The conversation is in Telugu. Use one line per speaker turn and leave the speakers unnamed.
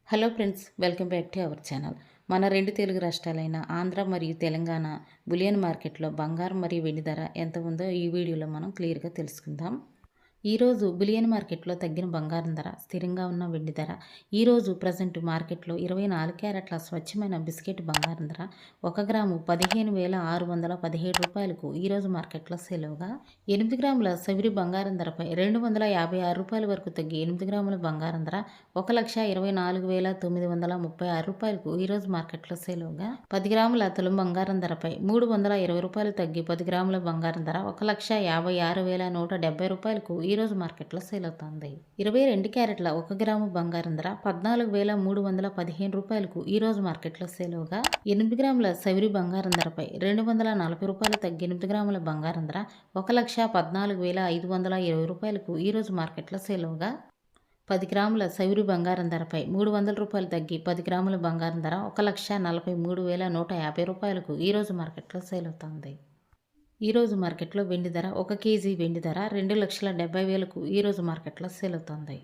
Hello friends, welcome back to our channel. మన రెండు తెలుగు రాష్ట్రాలైన ఆంధ్ర మరియు తెలంగాణ బులియన్ మార్కెట్లో బంగారం మరియు వెండి ధర ఎంత ఉందో ఈ వీడియోలో మనం క్లియర్గా తెలుసుకుందాం. ఈరోజు బులియన్ మార్కెట్లో తగ్గిన బంగారం ధర, స్థిరంగా ఉన్న వెండి ధర. ఈరోజు ప్రజెంట్ మార్కెట్లో 24 క్యారెట్ల స్వచ్ఛమైన బిస్కెట్ బంగారం ధర 1 గ్రాము 15,617 రూపాయలకు ఈరోజు మార్కెట్లో సేల్గా, 8 గ్రాముల సవిరి బంగారం ధరపై 256 రూపాయల వరకు తగ్గి 8 గ్రాముల బంగారం ధర 1,24,936 రూపాయలకు ఈరోజు మార్కెట్లో సేల్గా, 10 గ్రాముల తులం బంగారం ధరపై 320 రూపాయలు తగ్గి 10 గ్రాముల బంగారం ధర 1,56,170 రూపాయలకు ఈరోజు మార్కెట్లో సేల్ అవుతుంది. 22 క్యారెట్ల 1 గ్రాము బంగారం ధర 14,315 రూపాయలకు ఈరోజు మార్కెట్లో సేల్గా, 8 గ్రాముల సవిరి బంగారం ధరపై 240 రూపాయలు తగ్గి 8 గ్రాముల బంగారం ధర 1,14,520 రూపాయలకు ఈరోజు మార్కెట్లో సేల్గా, 10 గ్రాముల సవిరి బంగారం ధరపై 300 రూపాయలు తగ్గి 10 గ్రాముల బంగారం ధర 1,43,150 రూపాయలకు ఈరోజు మార్కెట్లో సేల్ అవుతుంది. ఈరోజు మార్కెట్లో వెండి ధర 1 కేజీ వెండి ధర 2,70,000కు ఈరోజు మార్కెట్లో సేల్ అవుతుంది.